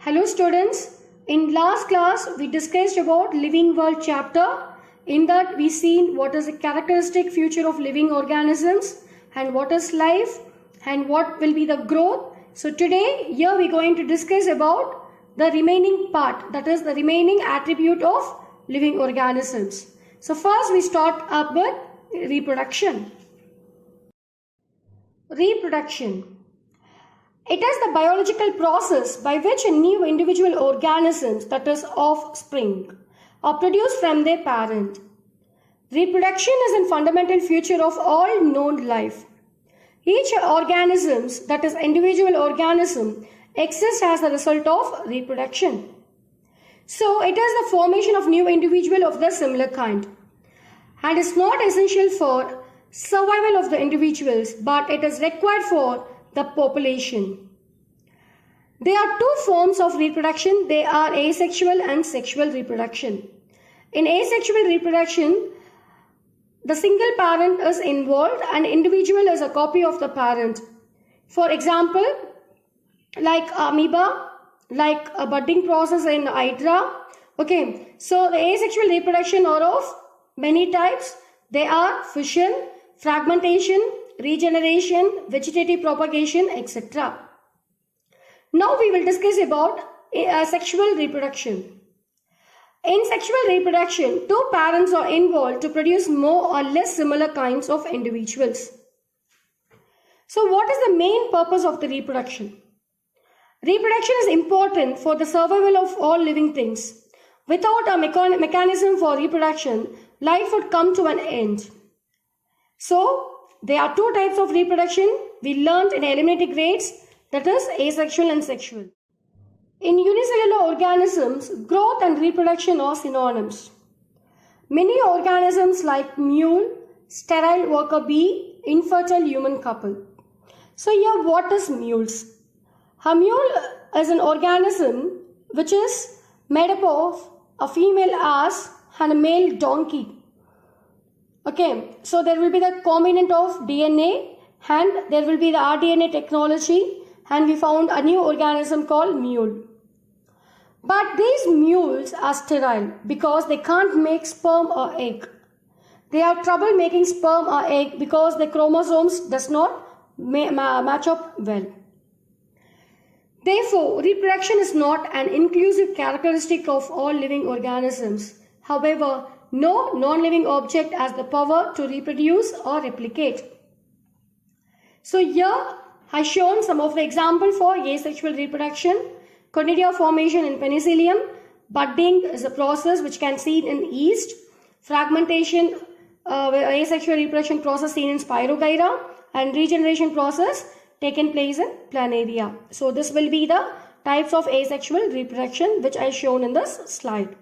Hello students, in last class we discussed about living world chapter. In that we seen what is the characteristic feature of living organisms and what is life and what will be the growth. So today here we are going to discuss about the remaining part, that is the remaining attribute of living organisms. So first we start up with reproduction. Reproduction. It is the biological process by which a new individual organisms, that is offspring, are produced from their parent. Reproduction is a fundamental feature of all known life. Each organism, that is individual organism, exists as a result of reproduction. So it is the formation of new individual of the similar kind and is not essential for survival of the individuals, but it is required for the population. There are two forms of reproduction. They are asexual and sexual reproduction. In asexual reproduction, the single parent is involved and individual is a copy of the parent. For example, like amoeba, like a budding process in hydra. Okay, so the asexual reproduction are of many types. They are fission, fragmentation, regeneration, vegetative propagation, etc. Now we will discuss about sexual reproduction. In sexual reproduction, two parents are involved to produce more or less similar kinds of individuals. So what is the main purpose of the reproduction? Reproduction is important for the survival of all living things. Without a mechanism for reproduction, life would come to an end. So there are two types of reproduction we learned in elementary grades, that is asexual and sexual. In unicellular organisms, growth and reproduction are synonyms. Many organisms like mule, sterile worker bee, infertile human couple. So here what is mules? A mule is an organism which is made up of a female ass and a male donkey. Okay, so there will be the combinant of DNA and there will be the rDNA technology, and we found a new organism called mule. But these mules are sterile because they can't make sperm or egg. They have trouble making sperm or egg because the chromosomes does not match up well. Therefore, reproduction is not an inclusive characteristic of all living organisms. However, no non-living object has the power to reproduce or replicate. So here I shown some of the examples for asexual reproduction. Conidia formation in Penicillium. Budding is a process which can seen in yeast. Fragmentation, asexual reproduction process seen in Spirogyra, and regeneration process taken place in Planaria. So this will be the types of asexual reproduction which I shown in this slide.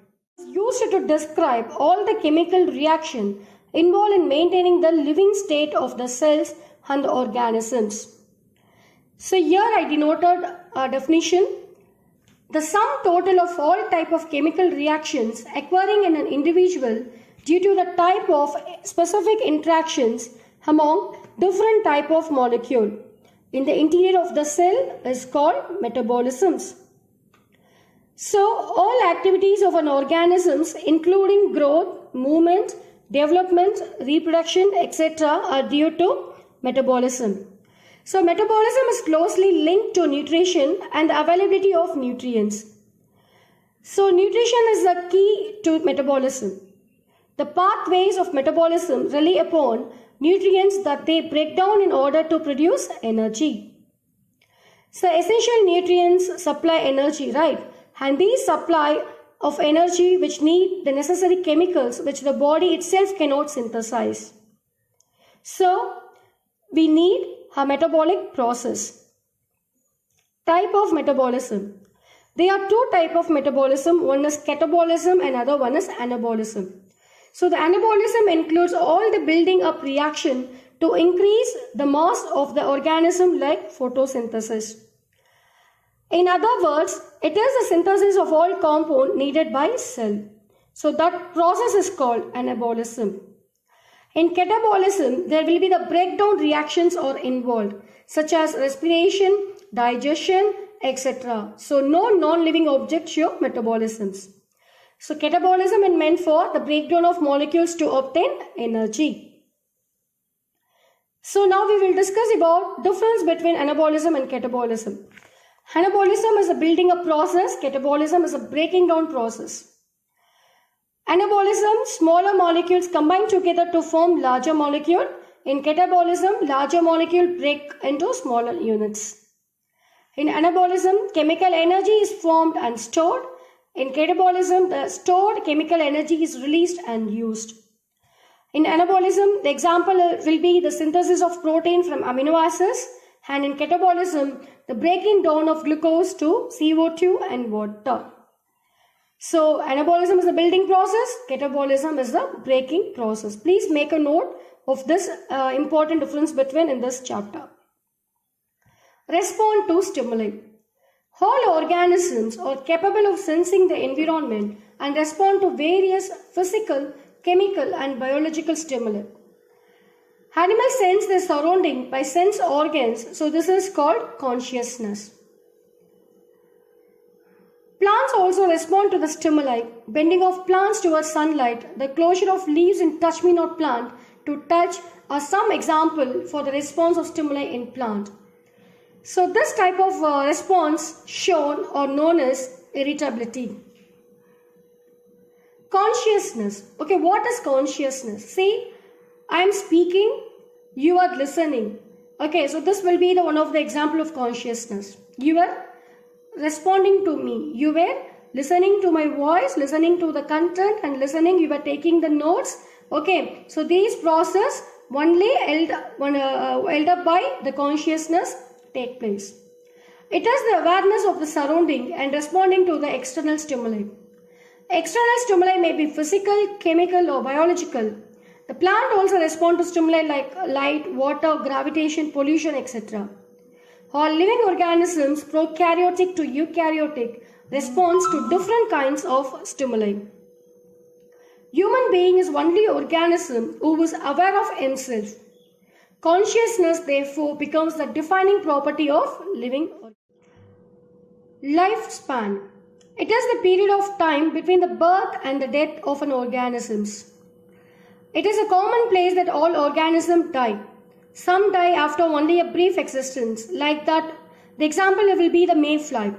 Used to describe all the chemical reaction involved in maintaining the living state of the cells and the organisms. So here I denoted a definition. The sum total of all type of chemical reactions occurring in an individual due to the type of specific interactions among different type of molecule in the interior of the cell is called metabolisms. So all activities of an organism, including growth, movement, development, reproduction, etc. are due to metabolism. So metabolism is closely linked to nutrition and the availability of nutrients. So nutrition is the key to metabolism. The pathways of metabolism rely upon nutrients that they break down in order to produce energy. So essential nutrients supply energy, right? And these supply of energy which need the necessary chemicals which the body itself cannot synthesize. So we need a metabolic process. Type of metabolism. There are two types of metabolism. One is catabolism and other one is anabolism. So the anabolism includes all the building up reaction to increase the mass of the organism like photosynthesis. In other words, it is the synthesis of all compound needed by cell. So that process is called anabolism. In catabolism, there will be the breakdown reactions are involved, such as respiration, digestion, etc. So no non-living object show metabolisms. So catabolism is meant for the breakdown of molecules to obtain energy. So now we will discuss about difference between anabolism and catabolism. Anabolism is a building up process, catabolism is a breaking down process. Anabolism, smaller molecules combine together to form larger molecule. In catabolism, larger molecule break into smaller units. In anabolism, chemical energy is formed and stored. In catabolism, the stored chemical energy is released and used. In anabolism, the example will be the synthesis of protein from amino acids, and in catabolism, the breaking down of glucose to CO2 and water. So, anabolism is the building process, catabolism is the breaking process. Please make a note of this important difference between in this chapter. Respond to stimuli. All organisms are capable of sensing the environment and respond to various physical, chemical and biological stimuli. Animals sense their surrounding by sense organs, so this is called consciousness. Plants also respond to the stimuli. Bending of plants towards sunlight, the closure of leaves in touch-me-not plant to touch are some example for the response of stimuli in plant. So this type of response shown or known as irritability. Consciousness. Okay, what is consciousness? See, I am speaking, you are listening. Okay, so this will be the one of the example of consciousness. You are responding to me. You were listening to my voice, listening to the content and listening, you were taking the notes. Okay, so these process only held up by the consciousness take place. It is the awareness of the surrounding and responding to the external stimuli. External stimuli may be physical, chemical or biological. The plant also responds to stimuli like light, water, gravitation, pollution, etc. All living organisms, prokaryotic to eukaryotic, responds to different kinds of stimuli. Human being is only organism who is aware of himself. Consciousness, therefore, becomes the defining property of living organism. Lifespan. It is the period of time between the birth and the death of an organism. It is a commonplace that all organisms die. Some die after only a brief existence, like that. The example will be the mayfly,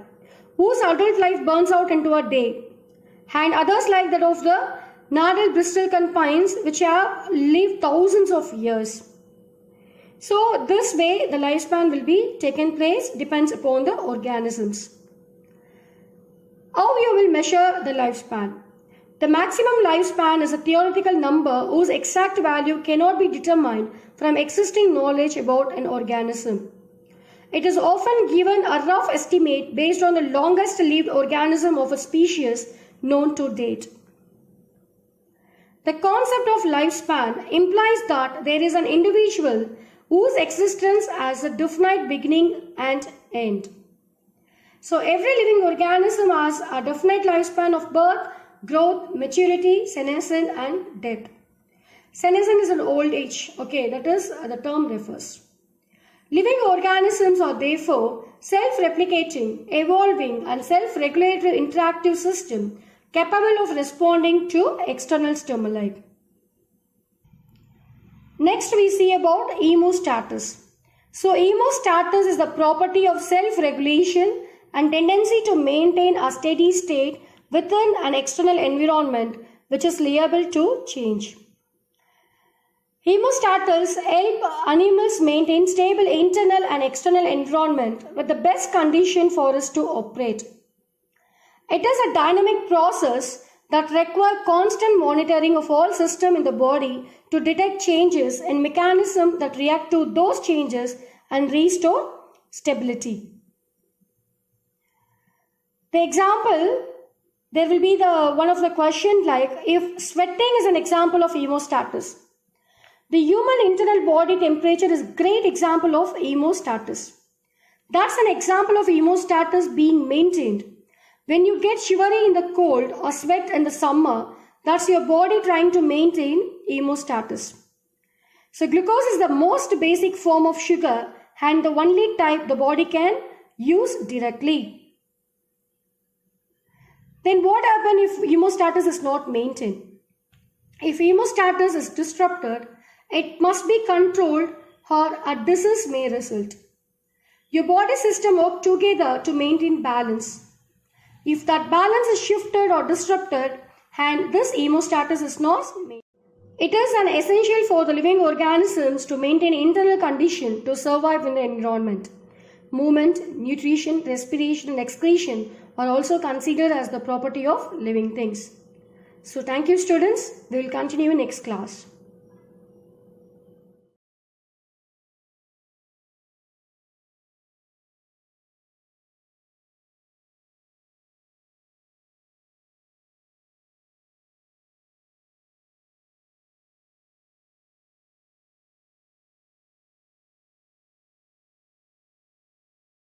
whose adult life burns out into a day, and others like that of the Nadal bristlecone pines, which have lived thousands of years. So this way the lifespan will be taken place depends upon the organisms. How you will measure the lifespan? The maximum lifespan is a theoretical number whose exact value cannot be determined from existing knowledge about an organism. It is often given a rough estimate based on the longest lived organism of a species known to date. The concept of lifespan implies that there is an individual whose existence has a definite beginning and end. So every living organism has a definite lifespan of birth, growth, maturity, senescence and death. Senescence is an old age. Okay, that is the term refers. Living organisms are therefore self-replicating, evolving and self-regulatory interactive system capable of responding to external stimuli. Next we see about hemostasis. So hemostasis is the property of self-regulation and tendency to maintain a steady state within an external environment which is liable to change. Hemostasis help animals maintain stable internal and external environment with the best condition for us to operate. It is a dynamic process that requires constant monitoring of all systems in the body to detect changes in mechanisms that react to those changes and restore stability. The example, there will be one of the questions like if sweating is an example of hemostasis. The human internal body temperature is a great example of hemostasis. That's an example of hemostasis being maintained. When you get shivery in the cold or sweat in the summer, that's your body trying to maintain hemostasis. So glucose is the most basic form of sugar and the only type the body can use directly. Then what happens if hemostasis is not maintained? If hemostasis is disrupted, it must be controlled or a disease may result. Your body system work together to maintain balance. If that balance is shifted or disrupted and this hemostasis is not maintained, it is an essential for the living organisms to maintain internal condition to survive in the environment. Movement, nutrition, respiration and excretion are also considered as the property of living things. So thank you students. We will continue in next class.